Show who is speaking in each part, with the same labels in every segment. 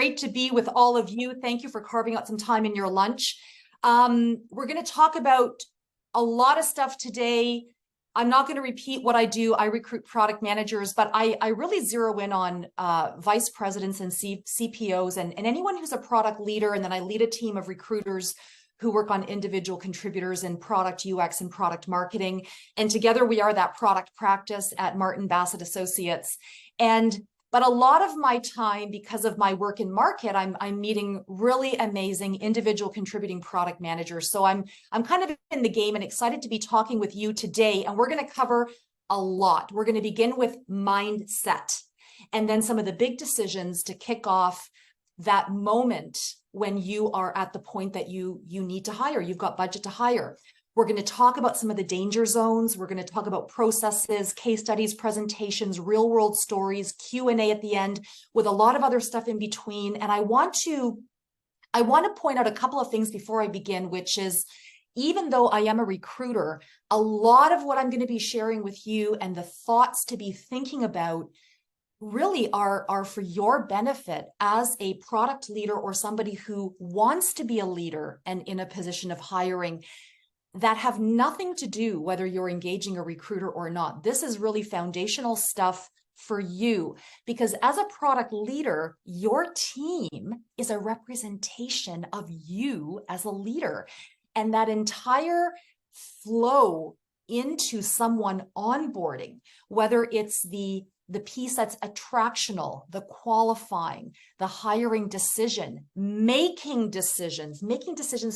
Speaker 1: Great to be with all of you. Thank you for carving out some time in your lunch. We're going to talk about a lot of stuff today. I'm not going to repeat what I do. I recruit product managers, but I really zero in on vice presidents and CPOs and anyone who's a product leader. And then I lead a team of recruiters who work on individual contributors in product UX and product marketing. And together we are that product practice at Martin Bassett Associates. But a lot of my time, because of my work in market, I'm meeting really amazing individual contributing product managers. So I'm kind of in the game and excited to be talking with you today. And we're going to cover a lot. We're going to begin with mindset and then some of the big decisions to kick off that moment when you are at the point that you need to hire. You've got budget to hire. We're going to talk about some of the danger zones. We're going to talk about processes, case studies, presentations, real world stories, Q&A at the end, with a lot of other stuff in between. And I want to point out a couple of things before I begin, which is, even though I am a recruiter, a lot of what I'm going to be sharing with you and the thoughts to be thinking about really are for your benefit as a product leader or somebody who wants to be a leader and in a position of hiring, that have nothing to do whether you're engaging a recruiter or not. This is really foundational stuff for you, because as a product leader, your team is a representation of you as a leader. And that entire flow into someone onboarding, whether it's the piece that's attractional, the qualifying, the hiring decision, making decisions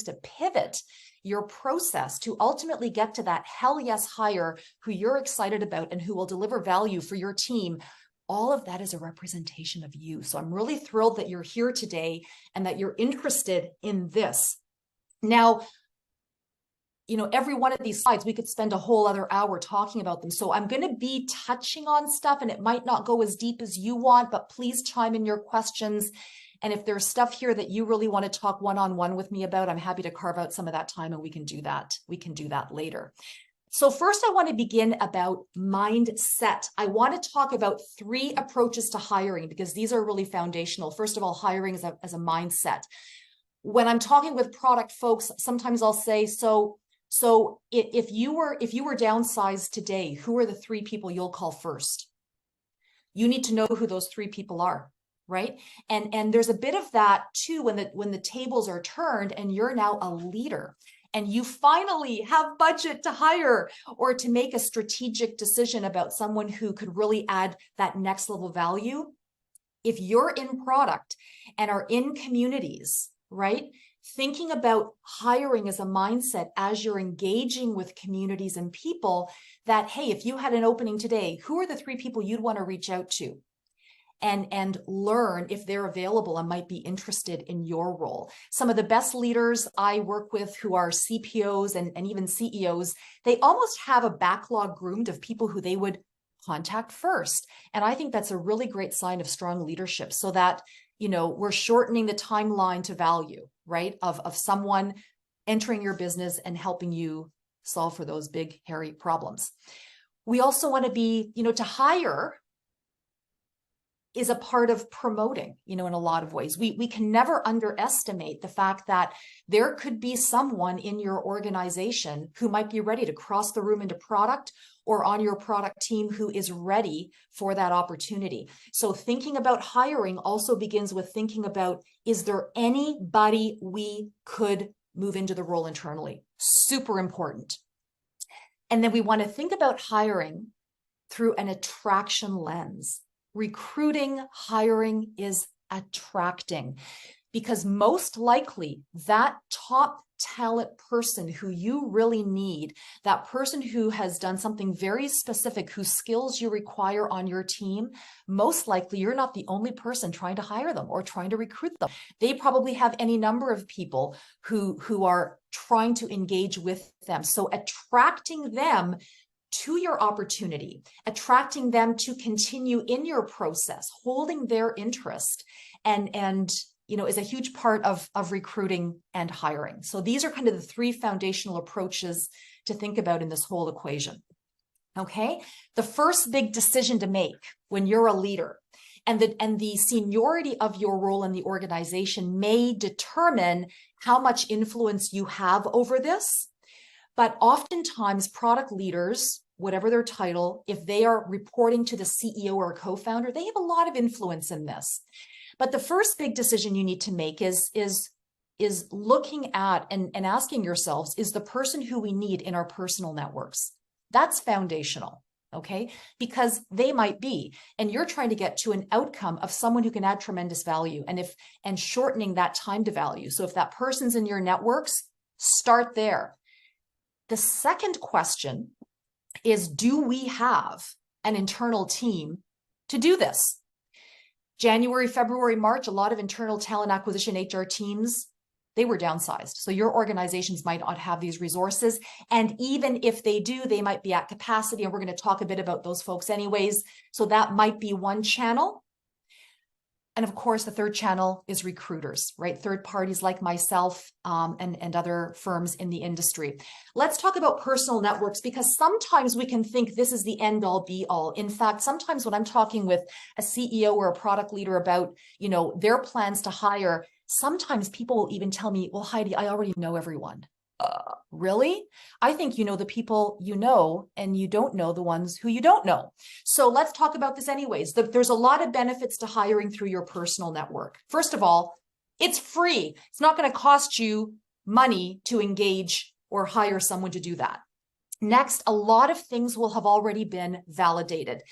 Speaker 1: to pivot your process to ultimately get to that hell yes hire who you're excited about and who will deliver value for your team. All of that is a representation of you. So I'm really thrilled that you're here today and that you're interested in this. Now, every one of these slides, we could spend a whole other hour talking about them. So I'm going to be touching on stuff and it might not go as deep as you want, but please chime in your questions. And if there's stuff here that you really want to talk one-on-one with me about, I'm happy to carve out some of that time and we can do that. We can do that later. So first I want to begin about mindset. I want to talk about 3 approaches to hiring because these are really foundational. First of all, hiring as a mindset. When I'm talking with product folks, sometimes I'll say, so if you were downsized today, who are the 3 people you'll call first? You need to know who those 3 people are, right? And there's a bit of that too when the tables are turned and you're now a leader and you finally have budget to hire or to make a strategic decision about someone who could really add that next level value. If you're in product and are in communities, right? Thinking about hiring as a mindset as you're engaging with communities and people that, hey, if you had an opening today, who are the 3 people you'd want to reach out to and learn if they're available and might be interested in your role. Some of the best leaders I work with who are CPOs and even CEOs, they almost have a backlog groomed of people who they would contact first. And I think that's a really great sign of strong leadership so that we're shortening the timeline to value, right? Of someone entering your business and helping you solve for those big, hairy problems. We also want to be, to hire is a part of promoting, in a lot of ways. We can never underestimate the fact that there could be someone in your organization who might be ready to cross the room into product or on your product team who is ready for that opportunity. So thinking about hiring also begins with thinking about, is there anybody we could move into the role internally? Super important. And then we want to think about hiring through an attraction lens. Recruiting, hiring is attracting because most likely that top talent person who you really need, that person who has done something very specific, whose skills you require on your team, most likely you're not the only person trying to hire them or trying to recruit them. They probably have any number of people who are trying to engage with them. So attracting them to your opportunity, attracting them to continue in your process, holding their interest and is a huge part of recruiting and hiring. So these are kind of the 3 foundational approaches to think about in this whole equation. Okay. The first big decision to make when you're a leader And the seniority of your role in the organization may determine how much influence you have over this. But oftentimes product leaders, whatever their title, if they are reporting to the CEO or co-founder, they have a lot of influence in this. But the first big decision you need to make is looking at and asking yourselves, is the person who we need in our personal networks? That's foundational, okay? Because they might be, and you're trying to get to an outcome of someone who can add tremendous value and shortening that time to value. So if that person's in your networks, start there. The second question is, do we have an internal team to do this? January, February, March, a lot of internal talent acquisition HR teams, they were downsized. So your organizations might not have these resources. And even if they do, they might be at capacity. And we're going to talk a bit about those folks anyways. So that might be one channel. And of course, the third channel is recruiters, right? Third parties like myself and other firms in the industry. Let's talk about personal networks, because sometimes we can think this is the end all be all. In fact, sometimes when I'm talking with a CEO or a product leader about, their plans to hire, sometimes people will even tell me, well, Heidi, I already know everyone. Really? I think you know the people you know, and you don't know the ones who you don't know. So let's talk about this anyways. There's a lot of benefits to hiring through your personal network. First of all, it's free. It's not going to cost you money to engage or hire someone to do that. Next, a lot of things will have already been validated.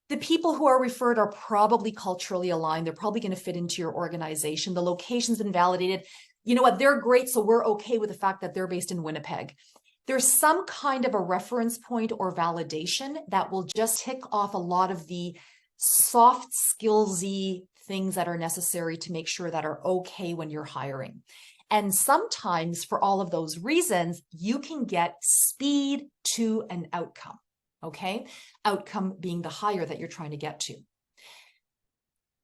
Speaker 1: The people who are referred are probably culturally aligned. They're probably going to fit into your organization. The location's been validated. You know what? They're great. So we're okay with the fact that they're based in Winnipeg. There's some kind of a reference point or validation that will just tick off a lot of the soft skillsy things that are necessary to make sure that are okay when you're hiring. And sometimes for all of those reasons, you can get speed to an outcome. Okay. Outcome being the hire that you're trying to get to.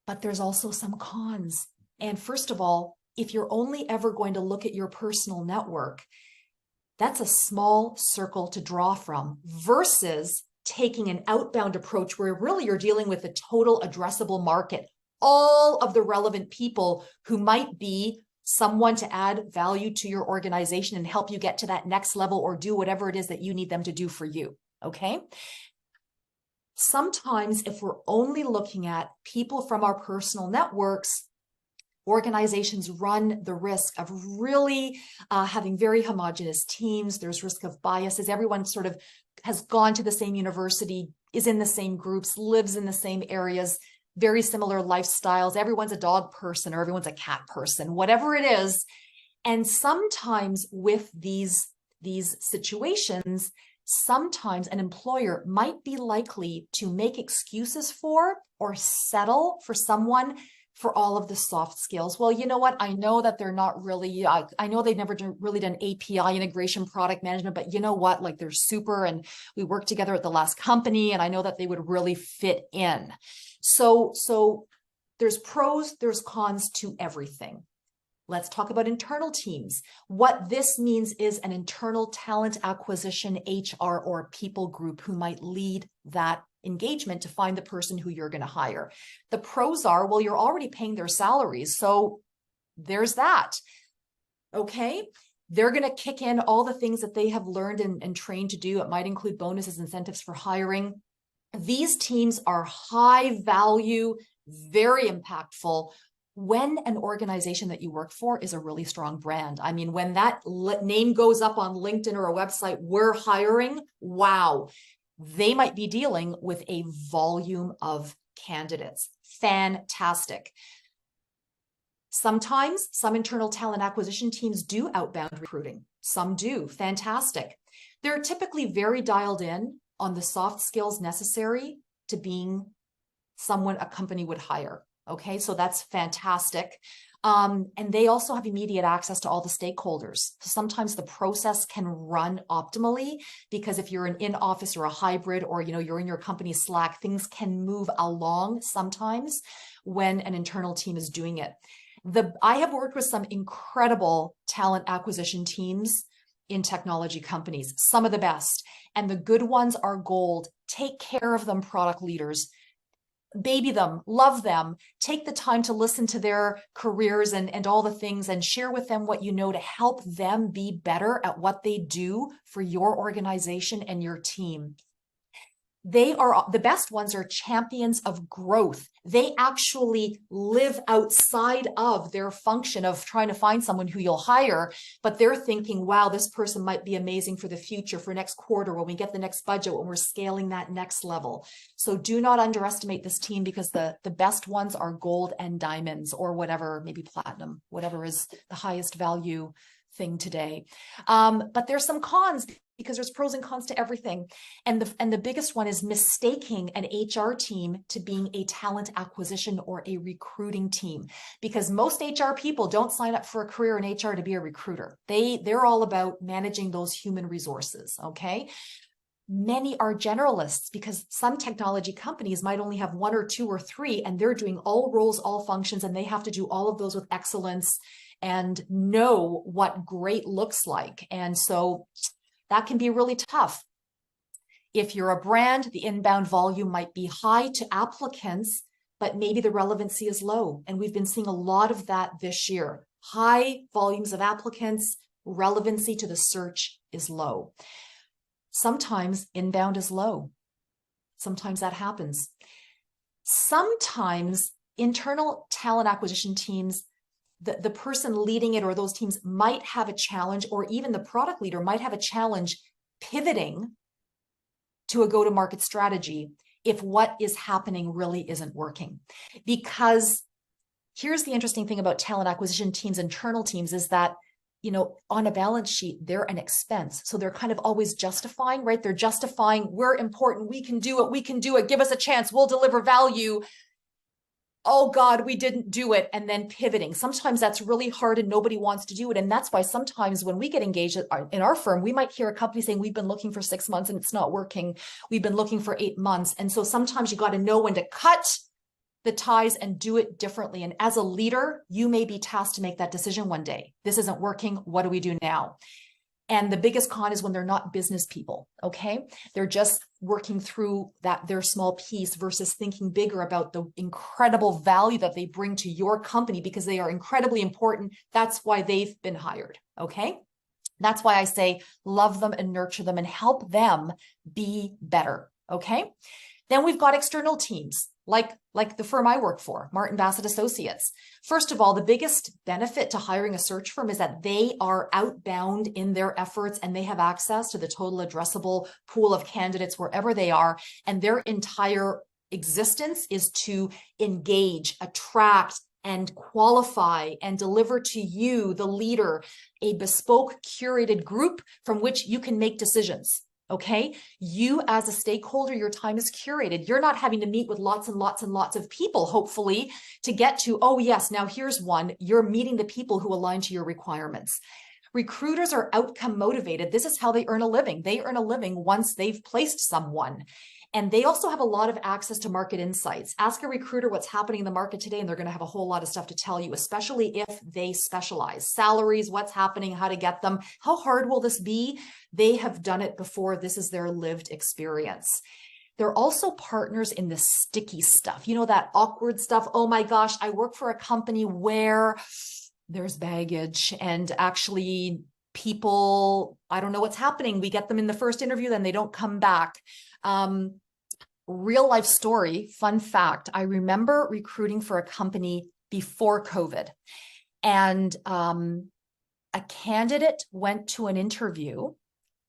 Speaker 1: But there's also some cons. And first of all, if you're only ever going to look at your personal network, that's a small circle to draw from versus taking an outbound approach where really you're dealing with a total addressable market, all of the relevant people who might be someone to add value to your organization and help you get to that next level or do whatever it is that you need them to do for you. Okay. Sometimes if we're only looking at people from our personal networks, organizations run the risk of really having very homogenous teams. There's risk of biases. Everyone sort of has gone to the same university, is in the same groups, lives in the same areas, very similar lifestyles. Everyone's a dog person or everyone's a cat person, whatever it is. And sometimes with these situations, sometimes an employer might be likely to make excuses for or settle for someone for all of the soft skills. Well, you know what? I know that they're not really, I know they've never really done API integration, product management, but you know what? Like they're super and we worked together at the last company and I know that they would really fit in. So there's pros, there's cons to everything. Let's talk about internal teams. What this means is an internal talent acquisition, HR, or people group who might lead that engagement to find the person who you're going to hire. The pros are, well, you're already paying their salaries. So there's that. Okay. They're going to kick in all the things that they have learned and trained to do. It might include bonuses, incentives for hiring. These teams are high value, very impactful when an organization that you work for is a really strong brand. I mean, when that name goes up on LinkedIn or a website, we're hiring, wow, they might be dealing with a volume of candidates. Fantastic. Sometimes some internal talent acquisition teams do outbound recruiting. Some do. Fantastic. They're typically very dialed in on the soft skills necessary to being someone a company would hire. Okay, so that's fantastic. And they also have immediate access to all the stakeholders. So sometimes the process can run optimally because if you're an in-office or a hybrid or you're in your company's Slack, things can move along sometimes when an internal team is doing it. I have worked with some incredible talent acquisition teams in technology companies, some of the best, and the good ones are gold. Take care of them, product leaders. baby them, love them, take the time to listen to their careers and all the things, and share with them what you know to help them be better at what they do for your organization and your team. The best ones are champions of growth. They actually live outside of their function of trying to find someone who you'll hire, but they're thinking, wow, this person might be amazing for the future, for next quarter, when we get the next budget, when we're scaling that next level. So do not underestimate this team, because the best ones are gold and diamonds, or whatever, maybe platinum, whatever is the highest value thing today. But there's some cons, because there's pros and cons to everything. And the biggest one is mistaking an HR team to being a talent acquisition or a recruiting team, because most HR people don't sign up for a career in HR to be a recruiter. They're all about managing those human resources, okay? Many are generalists, because some technology companies might only have one or two or three, and they're doing all roles, all functions, and they have to do all of those with excellence and know what great looks like. And so that can be really tough. If you're a brand, the inbound volume might be high to applicants, but maybe the relevancy is low. And we've been seeing a lot of that this year. High volumes of applicants, relevancy to the search is low. Sometimes inbound is low. Sometimes that happens. Sometimes internal talent acquisition teams, the person leading it or those teams might have a challenge, or even the product leader might have a challenge pivoting to a go-to-market strategy if what is happening really isn't working. Because here's the interesting thing about talent acquisition teams, internal teams, is that, you know, on a balance sheet, they're an expense. So they're kind of always justifying, right? They're justifying, we're important, we can do it, give us a chance, we'll deliver value. Oh God, we didn't do it, and then pivoting. Sometimes that's really hard and nobody wants to do it. And that's why sometimes when we get engaged in our firm, we might hear a company saying, we've been looking for 6 months and it's not working. We've been looking for 8 months. And so sometimes you got to know when to cut the ties and do it differently. And as a leader, you may be tasked to make that decision one day. This isn't working. What do we do now? And the biggest con is when they're not business people, okay? They're just working through their small piece versus thinking bigger about the incredible value that they bring to your company, because they are incredibly important. That's why they've been hired, okay? That's why I say love them and nurture them and help them be better, okay? Then we've got external teams, like the firm I work for, Martin Bassett Associates. First of all, the biggest benefit to hiring a search firm is that they are outbound in their efforts, and they have access to the total addressable pool of candidates wherever they are. And their entire existence is to engage, attract, and qualify and deliver to you, the leader, a bespoke, curated group from which you can make decisions. Okay, you as a stakeholder, your time is curated. You're not having to meet with lots and lots and lots of people, hopefully, to get to, oh yes, now here's one. You're meeting the people who align to your requirements. Recruiters are outcome motivated. This is how they earn a living. They earn a living once they've placed someone. And they also have a lot of access to market insights. Ask a recruiter what's happening in the market today, and they're going to have a whole lot of stuff to tell you, especially if they specialize. Salaries, what's happening, how to get them, how hard will this be? They have done it before. This is their lived experience. They're also partners in the sticky stuff. You know, that awkward stuff. Oh my gosh, I work for a company where there's baggage, and actually people, I don't know what's happening. We get them in the first interview, then they don't come back. Real life story, fun fact. I remember recruiting for a company before COVID, and a candidate went to an interview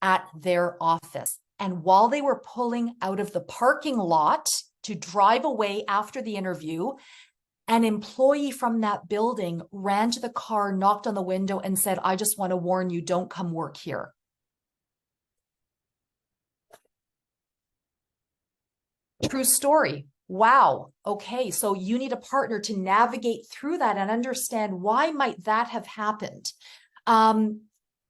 Speaker 1: at their office. And while they were pulling out of the parking lot to drive away after the interview, an employee from that building ran to the car, knocked on the window, and said, I just want to warn you, don't come work here. True story. Wow. Okay. So you need a partner to navigate through that and understand why might that have happened. And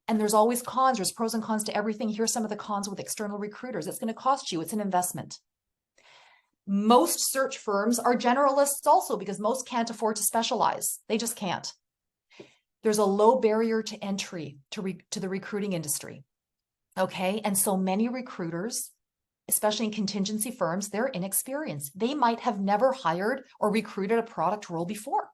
Speaker 1: there's always cons. There's pros and cons to everything. Here's some of the cons with external recruiters. It's going to cost you. It's an investment. Most search firms are generalists also, because most can't afford to specialize. They just can't. There's a low barrier to entry to the recruiting industry. Okay. And so many recruiters especially in contingency firms, they're inexperienced. They might have never hired or recruited a product role before.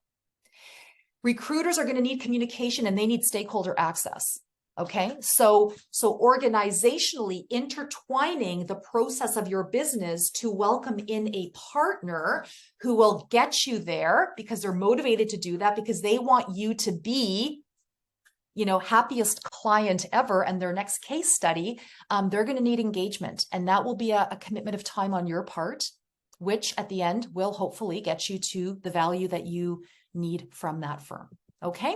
Speaker 1: Recruiters are going to need communication and they need stakeholder access. Okay, so organizationally intertwining the process of your business to welcome in a partner who will get you there because they're motivated to do that, because they want you to be, you know, happiest client ever and their next case study. They're going to need engagement, and that will be a commitment of time on your part, which at the end will hopefully get you to the value that you need from that firm. Okay.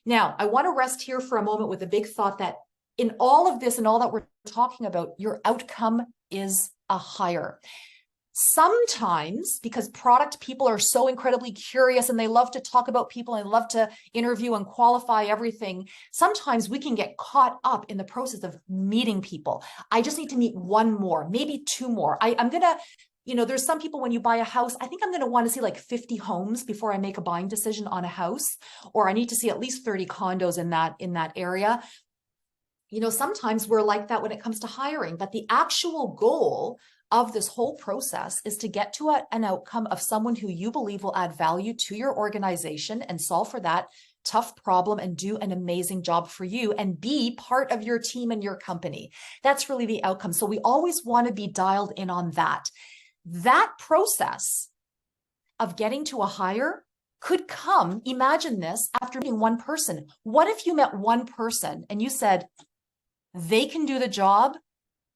Speaker 1: Now, I want to rest here for a moment with a big thought that in all of this and all that we're talking about, your outcome is a hire. Sometimes, because product people are so incredibly curious and they love to talk about people and love to interview and qualify everything, sometimes we can get caught up in the process of meeting people. I just need to meet one more, maybe two more. I'm going to, you know, there's some people when you buy a house, I think I'm going to want to see like 50 homes before I make a buying decision on a house, or I need to see at least 30 condos in that area. You know, sometimes we're like that when it comes to hiring, but the actual goal of this whole process is to get to an outcome of someone who you believe will add value to your organization and solve for that tough problem and do an amazing job for you and be part of your team and your company. That's really the outcome. So we always want to be dialed in on that. That process of getting to a hire could come, imagine this, after meeting one person. What if you met one person and you said, they can do the job,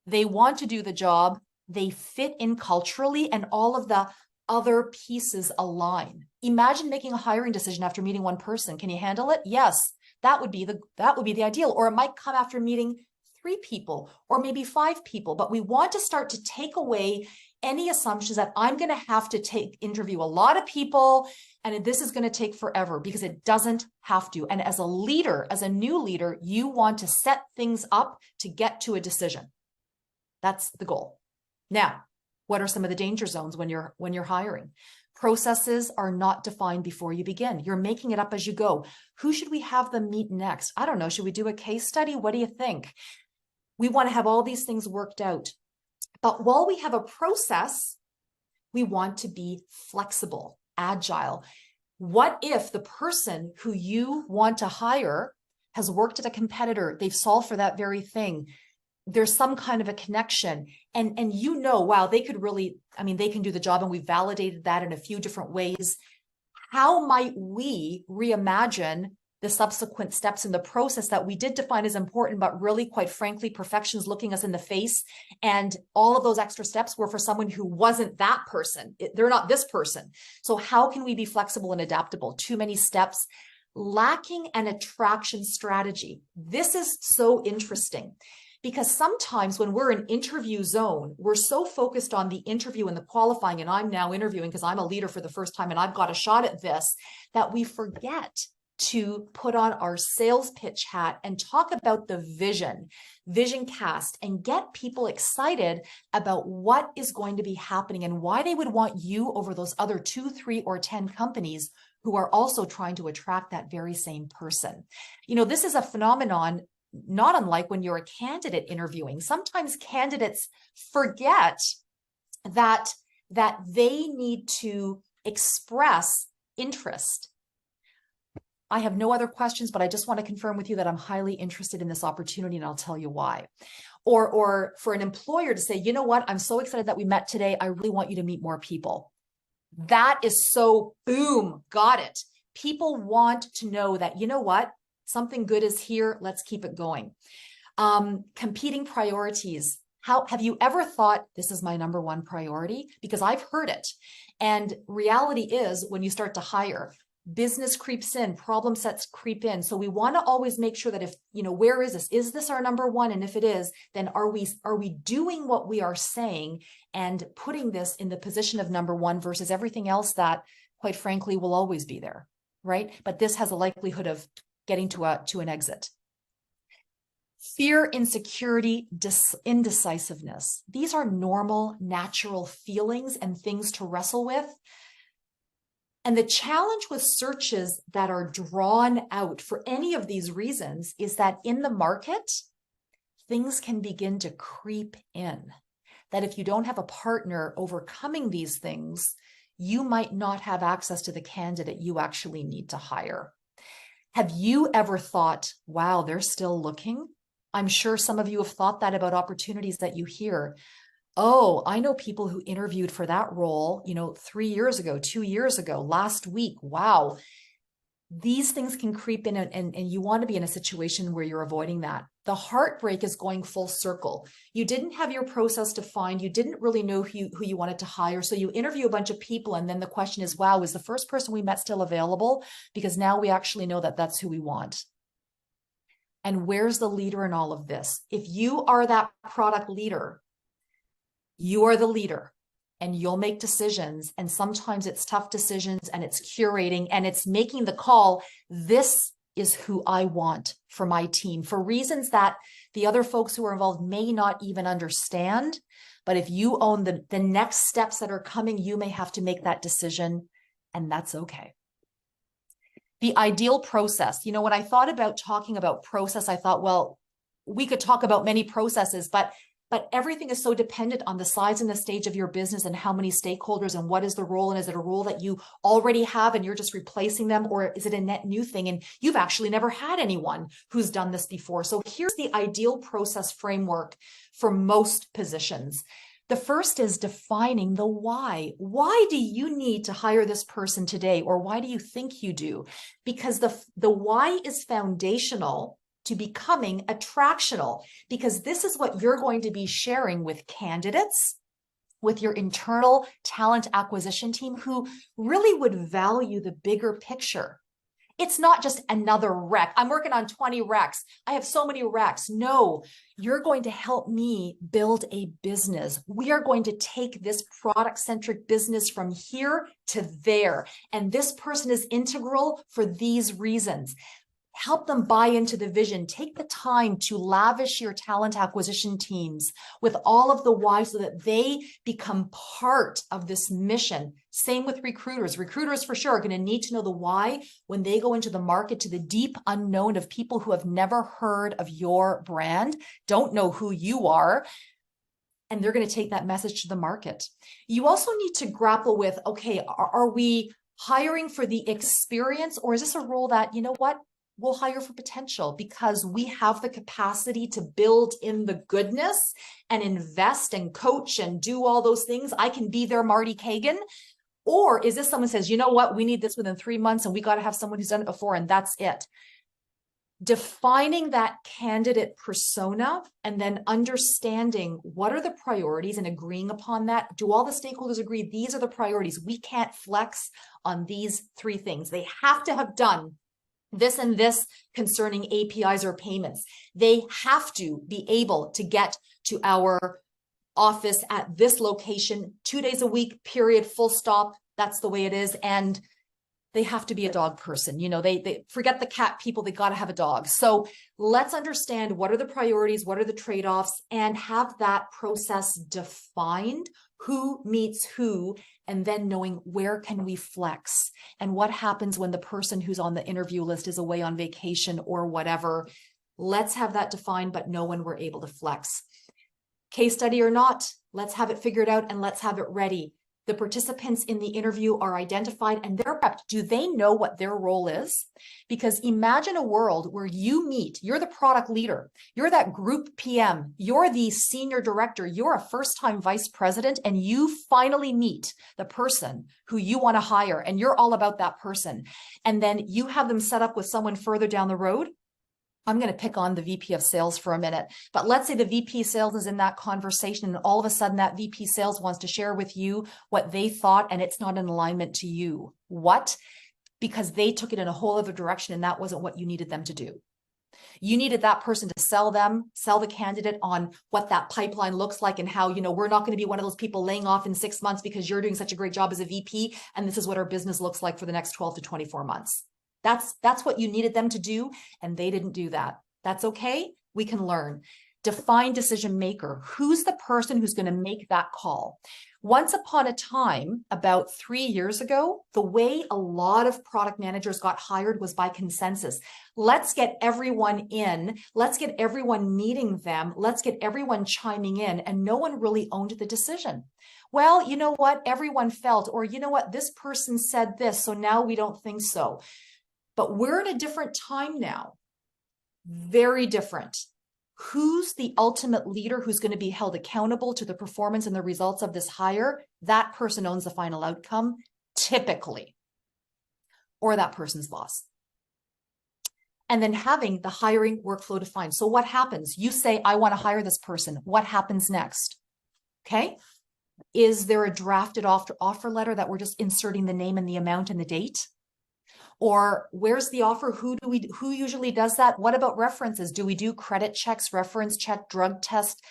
Speaker 1: they want to do the job, they fit in culturally, and all of the other pieces align? Imagine making a hiring decision after meeting one person. Can you handle it? Yes, that would be the ideal. Or it might come after meeting 3 people or maybe 5 people, but we want to start to take away any assumptions that I'm going to have to interview a lot of people and this is going to take forever, because it doesn't have to. And as a leader, as a new leader, you want to set things up to get to a decision. That's the goal. Now, what are some of the danger zones when you're hiring? Processes are not defined before you begin. You're making it up as you go. Who should we have them meet next? I don't know. Should we do a case study? What do you think? We want to have all these things worked out. But while we have a process, we want to be flexible, agile. What if the person who you want to hire has worked at a competitor? They've solved for that very thing. There's some kind of a connection, and you know, wow, they could really, I mean, they can do the job, and we validated that in a few different ways. How might we reimagine the subsequent steps in the process that we did define as important, but really, quite frankly, perfection's looking us in the face. And all of those extra steps were for someone who wasn't that person. They're not this person. So how can we be flexible and adaptable? Too many steps. Lacking an attraction strategy. This is so interesting, because sometimes when we're in interview zone, we're so focused on the interview and the qualifying, and I'm now interviewing because I'm a leader for the first time and I've got a shot at this, that we forget to put on our sales pitch hat and talk about the vision cast, and get people excited about what is going to be happening and why they would want you over those other 2, 3, or 10 companies who are also trying to attract that very same person. You know, this is a phenomenon not unlike when you're a candidate interviewing. Sometimes candidates forget that they need to express interest. I have no other questions, but I just want to confirm with you that I'm highly interested in this opportunity, and I'll tell you why. Or for an employer to say, you know what, I'm so excited that we met today. I really want you to meet more people. That is so boom, got it. People want to know that, you know what, something good is here. Let's keep it going. Competing priorities. How have you ever thought this is my number one priority? Because I've heard it. And reality is, when you start to hire, business creeps in, problem sets creep in. So we want to always make sure that if, you know, where is this? Is this our number one? And if it is, then are we doing what we are saying and putting this in the position of number one versus everything else that, quite frankly, will always be there, right? But this has a likelihood of getting to an exit. Fear, insecurity, indecisiveness. These are normal, natural feelings and things to wrestle with. And the challenge with searches that are drawn out for any of these reasons is that in the market, things can begin to creep in. that if you don't have a partner overcoming these things, you might not have access to the candidate you actually need to hire. Have you ever thought, wow, they're still looking? I'm sure some of you have thought that about opportunities that you hear. Oh, I know people who interviewed for that role, 3 years ago, 2 years ago, last week. Wow. These things can creep in, and you want to be in a situation where you're avoiding that. The heartbreak is going full circle. You didn't have your process defined. You didn't really know who you wanted to hire. So you interview a bunch of people, and then the question is, wow, is the first person we met still available? Because now we actually know that that's who we want. And where's the leader in all of this? If you are that product leader, you are the leader. And you'll make decisions. And sometimes it's tough decisions, and it's curating, and it's making the call. This is who I want for my team, for reasons that the other folks who are involved may not even understand. But if you own the next steps that are coming, you may have to make that decision, and that's okay. The ideal process. When I thought about talking about process, I thought, well, we could talk about many processes, but everything is so dependent on the size and the stage of your business and how many stakeholders and what is the role. And is it a role that you already have and you're just replacing them? Or is it a net new thing and you've actually never had anyone who's done this before? So here's the ideal process framework for most positions. The first is defining the why. Why do you need to hire this person today? Or why do you think you do? Because the why is foundational to becoming attractional, because this is what you're going to be sharing with candidates, with your internal talent acquisition team, who really would value the bigger picture. It's not just another rec. I'm working on 20 recs. I have so many recs. No, you're going to help me build a business. We are going to take this product-centric business from here to there. And this person is integral for these reasons. Help them buy into the vision. Take the time to lavish your talent acquisition teams with all of the why so that they become part of this mission. Same with recruiters. Recruiters for sure are going to need to know the why when they go into the market, to the deep unknown of people who have never heard of your brand, don't know who you are, and they're going to take that message to the market. You also need to grapple with, okay, are we hiring for the experience, or is this a role that, you know what, we'll hire for potential because we have the capacity to build in the goodness and invest and coach and do all those things. I can be their Marty Kagan. Or is this someone says, you know what, we need this within 3 months and we got to have someone who's done it before and that's it. Defining that candidate persona and then understanding what are the priorities and agreeing upon that. Do all the stakeholders agree these are the priorities? We can't flex on these 3 things. They have to have done this and this concerning APIs or payments. They have to be able to get to our office at this location 2 days a week, period, full stop. That's the way it is. And they have to be a dog person. They forget the cat people, they got to have a dog. So let's understand what are the priorities, what are the trade-offs, and have that process defined, who meets who, and then knowing where can we flex and what happens when the person who's on the interview list is away on vacation or whatever. Let's have that defined, but know when we're able to flex. Case study or not, let's have it figured out and let's have it ready. The participants in the interview are identified and they're prepped. Do they know what their role is? Because imagine a world where you're the product leader, you're that group PM, you're the senior director, you're a first-time vice president, and you finally meet the person who you want to hire and you're all about that person. And then you have them set up with someone further down the road. I'm going to pick on the VP of sales for a minute, but let's say the VP sales is in that conversation and all of a sudden that VP sales wants to share with you what they thought and it's not in alignment to you. What? Because they took it in a whole other direction and that wasn't what you needed them to do. You needed that person to sell the candidate on what that pipeline looks like and how, we're not going to be one of those people laying off in 6 months because you're doing such a great job as a VP and this is what our business looks like for the next 12 to 24 months. That's what you needed them to do, and they didn't do that. That's okay. We can learn. Define decision maker. Who's the person who's going to make that call? Once upon a time, about 3 years ago, the way a lot of product managers got hired was by consensus. Let's get everyone in. Let's get everyone meeting them. Let's get everyone chiming in. And no one really owned the decision. Well, you know what? Everyone felt, or you know what? This person said this, so now we don't think so. But we're in a different time now. Very different. Who's the ultimate leader who's going to be held accountable to the performance and the results of this hire? That person owns the final outcome, typically, or that person's boss. And then having the hiring workflow defined. So what happens? You say, I want to hire this person. What happens next? Okay. Is there a drafted offer letter that we're just inserting the name and the amount and the date? Or where's the offer? Who usually does that? What about references? Do we do credit checks, reference check, drug test,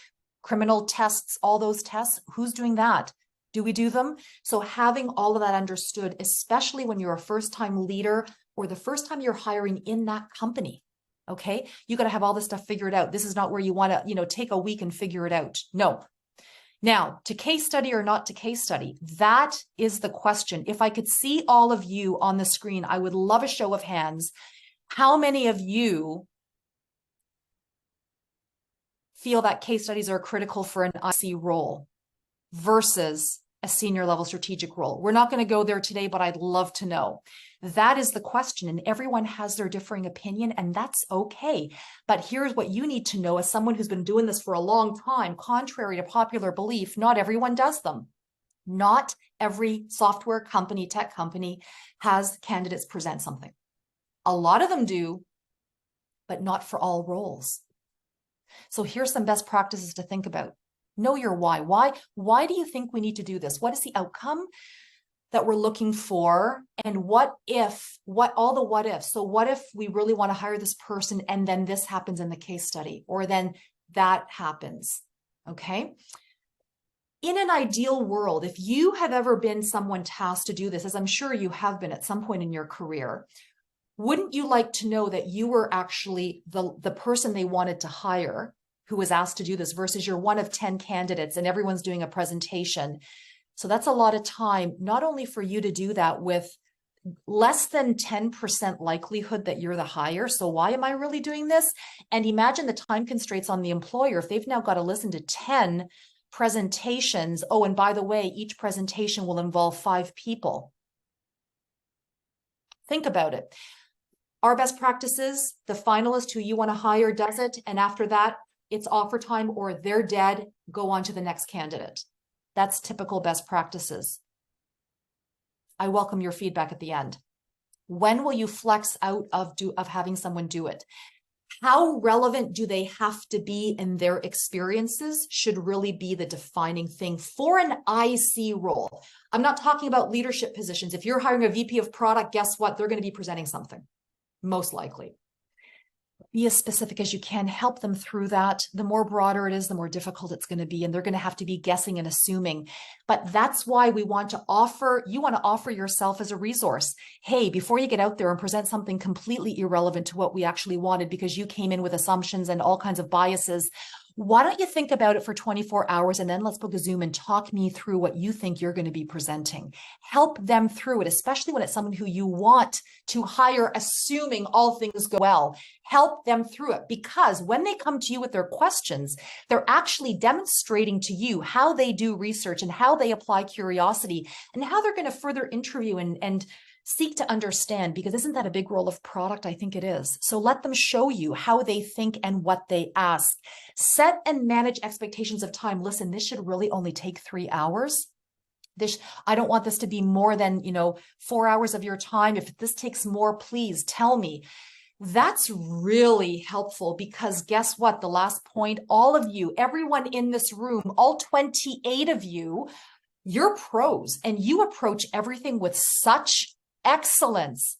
Speaker 1: criminal tests, all those tests? Who's doing that? Do we do them? So having all of that understood, especially when you're a first-time leader or the first time you're hiring in that company, okay? You got to have all this stuff figured out. This is not where you want to, take a week and figure it out. No. Now, to case study or not to case study, that is the question. If I could see all of you on the screen, I would love a show of hands. How many of you feel that case studies are critical for an IC role versus a senior level strategic role? We're not going to go there today, but I'd love to know. That is the question, and everyone has their differing opinion, and that's okay. But here's what you need to know as someone who's been doing this for a long time. Contrary to popular belief, not everyone does them. Not every software company, tech company has candidates present something. A lot of them do, but not for all roles. So here's some best practices to think about. Know your why. Why do you think we need to do this? What is the outcome that we're looking for? And what ifs? So what if we really want to hire this person and then this happens in the case study, or then that happens? Okay. In an ideal world, if you have ever been someone tasked to do this, as I'm sure you have been at some point in your career, wouldn't you like to know that you were actually the person they wanted to hire who was asked to do this versus you're one of 10 candidates and everyone's doing a presentation? So that's a lot of time, not only for you to do that with less than 10% likelihood that you're the hire. So why am I really doing this? And imagine the time constraints on the employer. If they've now got to listen to 10 presentations, oh, and by the way, each presentation will involve 5 people. Think about it. Our best practices, the finalist who you want to hire does it. And after that, it's offer time or they're dead, go on to the next candidate. That's typical best practices. I welcome your feedback at the end. When will you flex out of having someone do it? How relevant do they have to be in their experiences should really be the defining thing for an IC role. I'm not talking about leadership positions. If you're hiring a VP of product, guess what? They're going to be presenting something, most likely. Be as specific as you can, help them through that. The more broader it is, the more difficult it's going to be, and they're going to have to be guessing and assuming. But that's why you want to offer yourself as a resource. Hey, before you get out there and present something completely irrelevant to what we actually wanted because you came in with assumptions and all kinds of biases, why don't you think about it for 24 hours and then let's book a Zoom and talk me through what you think you're going to be presenting. Help them through it, especially when it's someone who you want to hire, assuming all things go well. Help them through it, because when they come to you with their questions, they're actually demonstrating to you how they do research and how they apply curiosity and how they're going to further interview and seek to understand, because isn't that a big role of product? I think it is. So let them show you how they think and what they ask. Set and manage expectations of time. Listen, this should really only take 3 hours. I don't want this to be more than, 4 hours of your time. If this takes more, please tell me. That's really helpful, because guess what? The last point, all of you, everyone in this room, all 28 of you, you're pros and you approach everything with such excellence.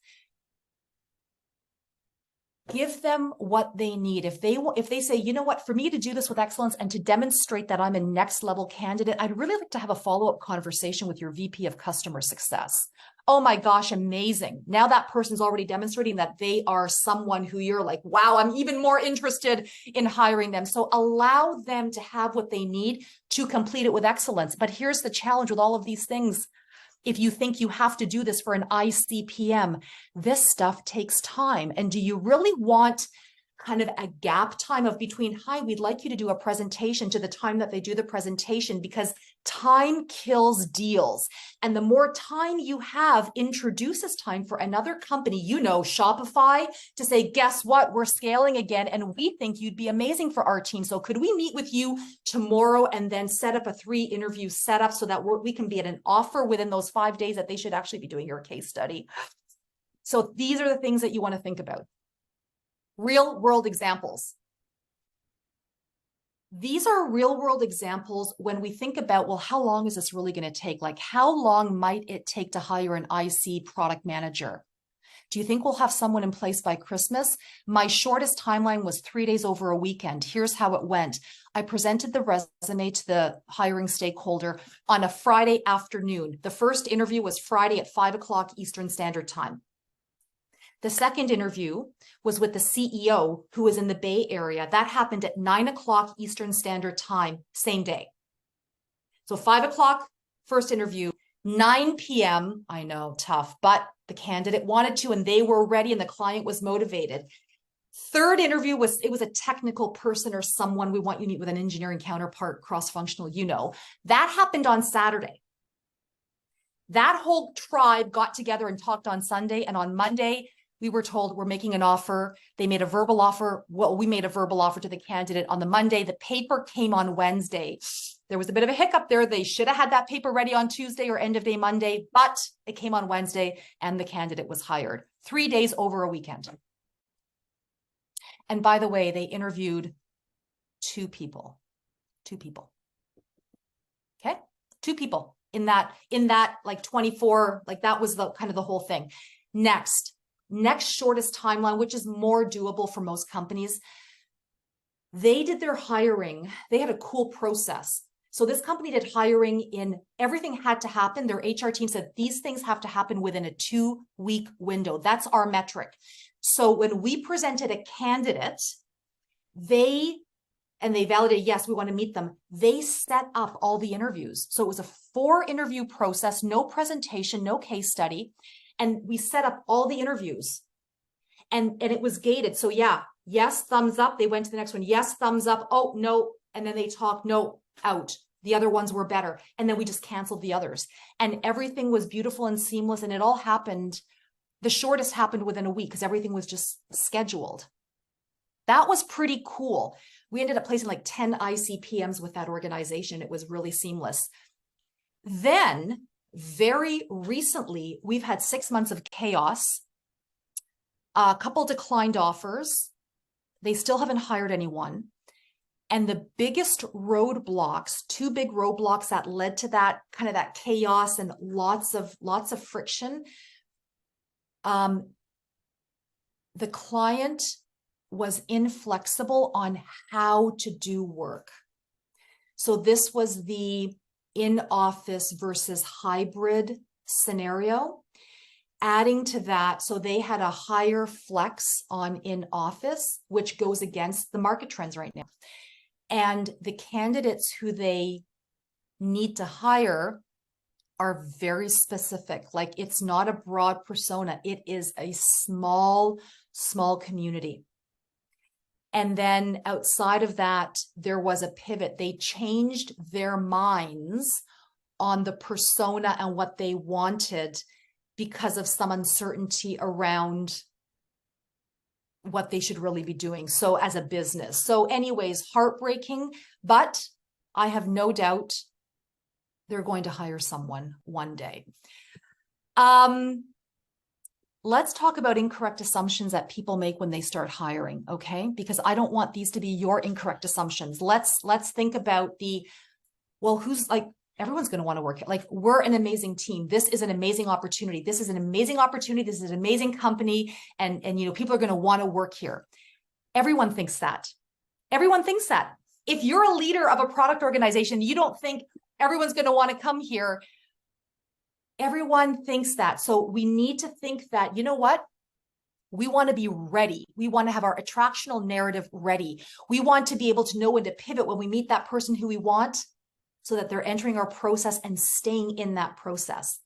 Speaker 1: Give them what they need. If they say, you know what, for me to do this with excellence and to demonstrate that I'm a next level candidate, I'd really like to have a follow-up conversation with your VP of customer success. oh my gosh, amazing. Now that person's already demonstrating that they are someone who you're like, wow, I'm even more interested in hiring them. So allow them to have what they need to complete it with excellence. But here's the challenge with all of these things. If you think you have to do this for an ICPM, this stuff takes time. And do you really want kind of a gap time of between, hi, we'd like you to do a presentation to the time that they do the presentation, because time kills deals. And the more time you have introduces time for another company, Shopify, to say, guess what, we're scaling again, and we think you'd be amazing for our team. So could we meet with you tomorrow and then set up a 3-interview setup so that we can be at an offer within those 5 days that they should actually be doing your case study. So these are the things that you want to think about. Real world examples. These are real world examples when we think about, well, how long is this really going to take? Like, how long might it take to hire an IC product manager? Do you think we'll have someone in place by Christmas? My shortest timeline was 3 days over a weekend. Here's how it went. I presented the resume to the hiring stakeholder on a Friday afternoon. The first interview was Friday at 5 o'clock Eastern Standard Time. The second interview was with the CEO, who was in the Bay Area. That happened at 9 o'clock Eastern Standard Time, same day. So 5 o'clock, first interview, 9 p.m., I know, tough, but the candidate wanted to, and they were ready, and the client was motivated. Third interview was a technical person or someone we want you to meet with, an engineering counterpart, cross-functional, That happened on Saturday. That whole tribe got together and talked on Sunday, and on Monday, we were told we're making an offer. They made a verbal offer. Well, we made a verbal offer to the candidate on the Monday. The paper came on Wednesday. There was a bit of a hiccup there. They should have had that paper ready on Tuesday or end of day Monday, but it came on Wednesday and the candidate was hired. 3 days over a weekend. And by the way, they interviewed 2 people. 2 people. Okay? 2 people in that like 24, like that was the kind of the whole thing. Next shortest timeline, which is more doable for most companies. They did their hiring. They had a cool process. So this company did hiring everything had to happen. Their HR team said these things have to happen within a 2-week window. That's our metric. So when we presented a candidate, they validated, yes, we want to meet them. They set up all the interviews. So it was a 4-interview process, no presentation, no case study. And we set up all the interviews and it was gated. So yeah, yes, thumbs up. They went to the next one. Yes, thumbs up. Oh, no. And then they talked, no, out. The other ones were better. And then we just canceled the others. And everything was beautiful and seamless. And it all happened. The shortest happened within a week because everything was just scheduled. That was pretty cool. We ended up placing like 10 ICPMs with that organization. It was really seamless. Then very recently, we've had 6 months of chaos, a couple declined offers. They still haven't hired anyone. And the biggest roadblocks, 2 big roadblocks that led to that kind of that chaos and lots of friction. The client was inflexible on how to do work. So this was the in-office versus hybrid scenario. Adding to that, so they had a higher flex on in-office, which goes against the market trends right now. And the candidates who they need to hire are very specific. Like, it's not a broad persona. It is a small community. And then outside of that, there was a pivot. They changed their minds on the persona and what they wanted because of some uncertainty around what they should really be doing. So as a business. So anyways, heartbreaking, but I have no doubt they're going to hire someone one day. Let's talk about incorrect assumptions that people make when they start hiring, okay? Because I don't want these to be your incorrect assumptions. Let's think about who's like, everyone's going to want to work. Like, we're an amazing team. This is an amazing opportunity. This is an amazing opportunity. This is an amazing company. And people are going to want to work here. Everyone thinks that. Everyone thinks that. If you're a leader of a product organization, you don't think everyone's going to want to come here. Everyone thinks that. So we need to think that, you know what? We want to be ready. We want to have our attractional narrative ready. We want to be able to know when to pivot when we meet that person who we want so that they're entering our process and staying in that process.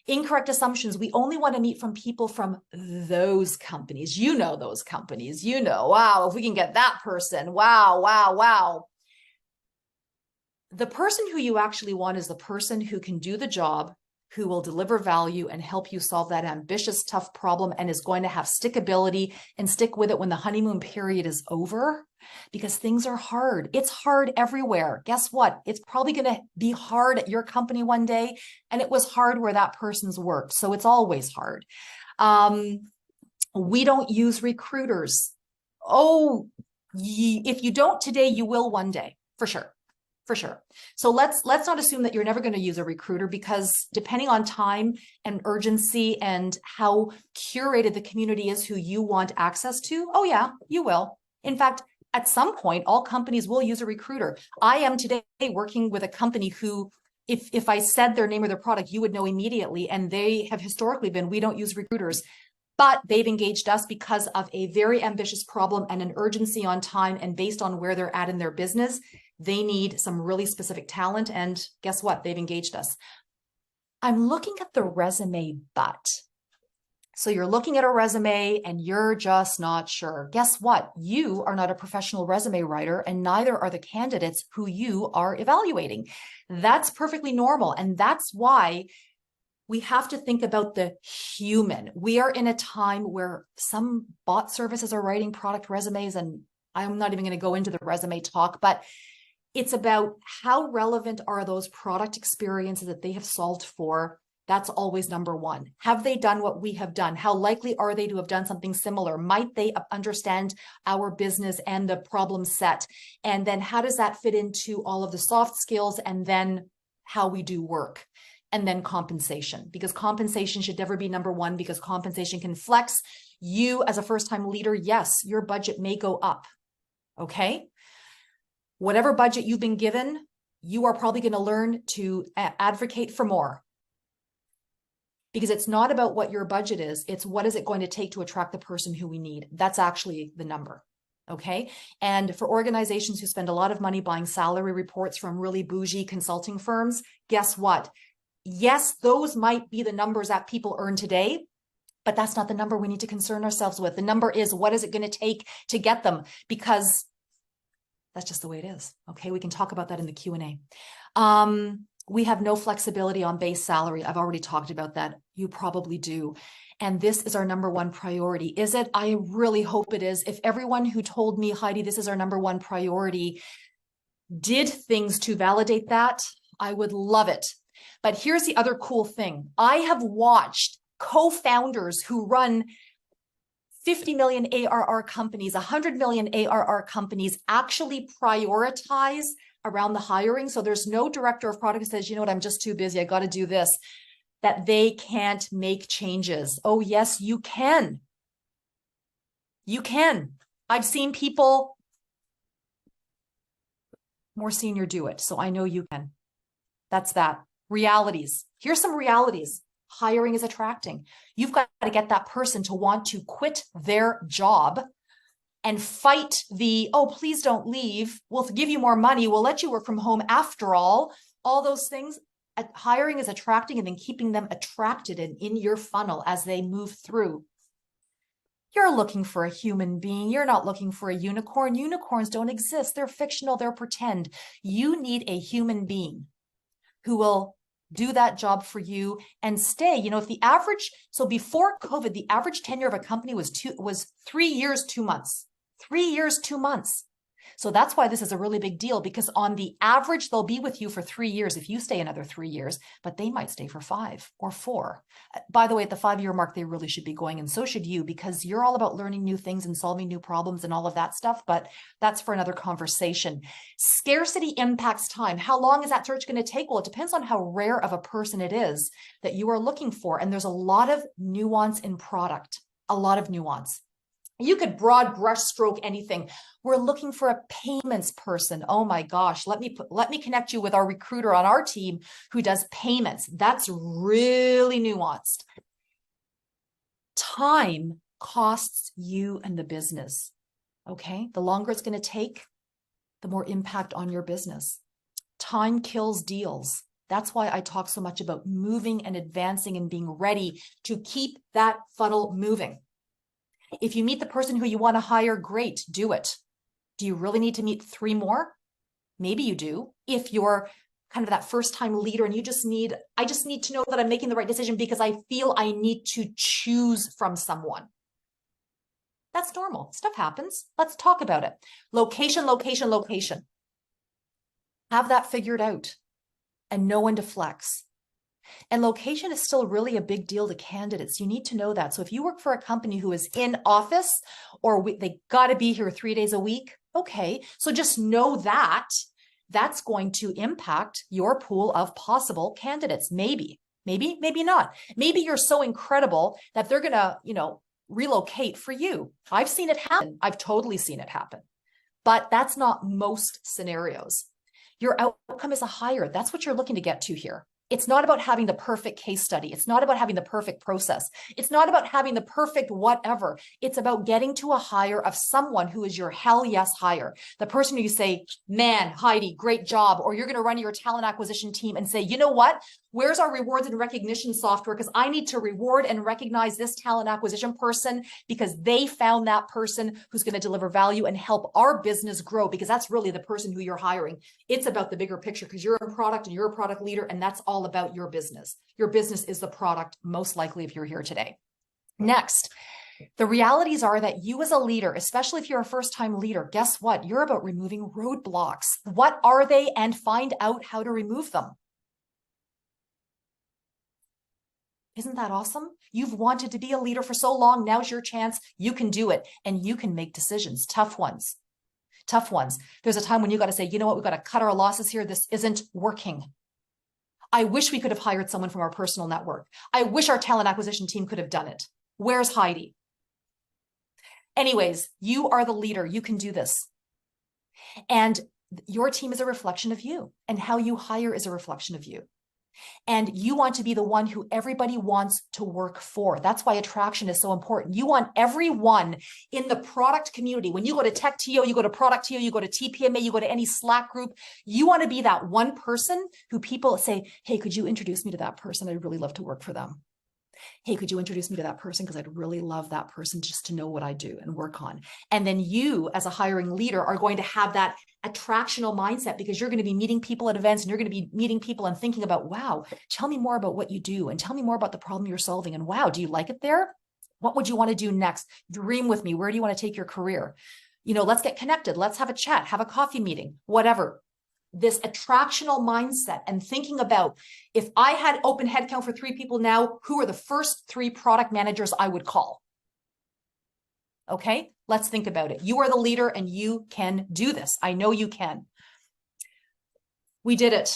Speaker 1: Incorrect assumptions. We only want to meet from people from those companies. You know those companies. You know, wow, if we can get that person, wow, wow, wow. The person who you actually want is the person who can do the job, who will deliver value and help you solve that ambitious, tough problem, and is going to have stickability and stick with it when the honeymoon period is over, because things are hard. It's hard everywhere. Guess what? It's probably going to be hard at your company one day, and it was hard where that person's worked. So it's always hard. We don't use recruiters. Oh, if you don't today, you will one day, for sure. For sure. So let's not assume that you're never going to use a recruiter, because depending on time and urgency and how curated the community is who you want access to, oh yeah, you will. In fact, at some point, all companies will use a recruiter. I am today working with a company who, if I said their name or their product, you would know immediately. And they have historically been, we don't use recruiters, but they've engaged us because of a very ambitious problem and an urgency on time, and based on where they're at in their business. They need some really specific talent, and guess what? They've engaged us. I'm looking at the resume, but. So you're looking at a resume and you're just not sure. Guess what? You are not a professional resume writer, and neither are the candidates who you are evaluating. That's perfectly normal. And that's why we have to think about the human. We are in a time where some bot services are writing product resumes, and I'm not even going to go into the resume talk, but it's about how relevant are those product experiences that they have solved for. That's always number one. Have they done what we have done? How likely are they to have done something similar? Might they understand our business and the problem set? And then how does that fit into all of the soft skills, and then how we do work? And then compensation, because compensation should never be number one, because compensation can flex. You as a first-time leader, yes, your budget may go up, okay? Whatever budget you've been given, you are probably going to learn to advocate for more, because it's not about what your budget is. It's what is it going to take to attract the person who we need. That's actually the number. Okay. And for organizations who spend a lot of money buying salary reports from really bougie consulting firms, guess what? Yes, those might be the numbers that people earn today, but that's not the number we need to concern ourselves with. The number is, what is it going to take to get them? Because that's just the way it is. Okay, we can talk about that in the Q&A. We have no flexibility on base salary. I've already talked about that. You probably do. And this is our number one priority. Is it? I really hope it is. If everyone who told me, Heidi, this is our number one priority, did things to validate that, I would love it. But here's the other cool thing. I have watched co-founders who run 50 million ARR companies, 100 million ARR companies actually prioritize around the hiring. So there's no director of product who says, you know what, I'm just too busy, I got to do this, that they can't make changes. Oh, yes, you can. You can. I've seen people more senior do it, so I know you can. That's that. Realities. Here's some realities. Hiring is attracting. You've got to get that person to want to quit their job and fight the, oh, please don't leave. We'll give you more money. We'll let you work from home after all those things. Hiring is attracting, and then keeping them attracted and in your funnel as they move through. You're looking for a human being. You're not looking for a unicorn. Unicorns don't exist. They're fictional. They're pretend. You need a human being who will do that job for you and stay. You know, if the average, so before COVID, the average tenure of a company was 3 years, 2 months. 3 years, 2 months. So that's why this is a really big deal, because on the average, they'll be with you for 3 years if you stay another 3 years, but they might stay for 5 or 4. By the way, at the 5-year mark, they really should be going, and so should you, because you're all about learning new things and solving new problems and all of that stuff, but that's for another conversation. Scarcity impacts time. How long is that search going to take? Well, it depends on how rare of a person it is that you are looking for, and there's a lot of nuance in product, a lot of nuance. You could broad brush stroke anything. We're looking for a payments person. Oh my gosh, let me connect you with our recruiter on our team who does payments. That's really nuanced. Time costs you and the business. Okay? The longer it's going to take, the more impact on your business. Time kills deals. That's why I talk so much about moving and advancing and being ready to keep that funnel moving. If you meet the person who you want to hire, great, do it. Do you really need to meet 3 more? Maybe you do. If you're kind of that first time leader and I just need to know that I'm making the right decision because I feel I need to choose from someone. That's normal. Stuff happens. Let's talk about it. Location, location, location. Have that figured out and know when to flex. And location is still really a big deal to candidates. You need to know that. So if you work for a company who is in office or they got to be here 3 days a week, okay. So just know that that's going to impact your pool of possible candidates. Maybe not. Maybe you're so incredible that they're going to, relocate for you. I've seen it happen. I've totally seen it happen. But that's not most scenarios. Your outcome is a hire. That's what you're looking to get to here. It's not about having the perfect case study. It's not about having the perfect process. It's not about having the perfect whatever. It's about getting to a hire of someone who is your hell yes hire. The person who you say, man, Heidi, great job. Or you're going to run your talent acquisition team and say, you know what? Where's our rewards and recognition software? Because I need to reward and recognize this talent acquisition person because they found that person who's going to deliver value and help our business grow, because that's really the person who you're hiring. It's about the bigger picture because you're a product and you're a product leader, and that's all about your business. Your business is the product, most likely, if you're here today. Next, the realities are that you as a leader, especially if you're a first-time leader, guess what? You're about removing roadblocks. What are they? And find out how to remove them. Isn't that awesome? You've wanted to be a leader for so long. Now's your chance. You can do it, and you can make decisions, tough ones. Tough ones. There's a time when you got to say, you know what? We've got to cut our losses here. This isn't working. I wish we could have hired someone from our personal network. I wish our talent acquisition team could have done it. Where's Heidi? Anyways, you are the leader. You can do this. And your team is a reflection of you, and how you hire is a reflection of you. And you want to be the one who everybody wants to work for. That's why attraction is so important. You want everyone in the product community. When you go to TechTO, you go to ProductTO, you go to TPMA, you go to any Slack group, you want to be that one person who people say, hey, could you introduce me to that person? I'd really love to work for them. Hey, could you introduce me to that person? Because I'd really love that person just to know what I do and work on. And then you, as a hiring leader, are going to have that attractional mindset, because you're going to be meeting people at events, and you're going to be meeting people and thinking about, wow, tell me more about what you do, and tell me more about the problem you're solving. And wow, do you like it there? What would you want to do next? Dream with me. Where do you want to take your career? Let's get connected. Let's have a chat, have a coffee meeting, whatever. This attractional mindset, and thinking about, if I had open headcount for 3 people now, who are the first 3 product managers I would call? Okay, let's think about it. You are the leader and you can do this. I know you can. We did it.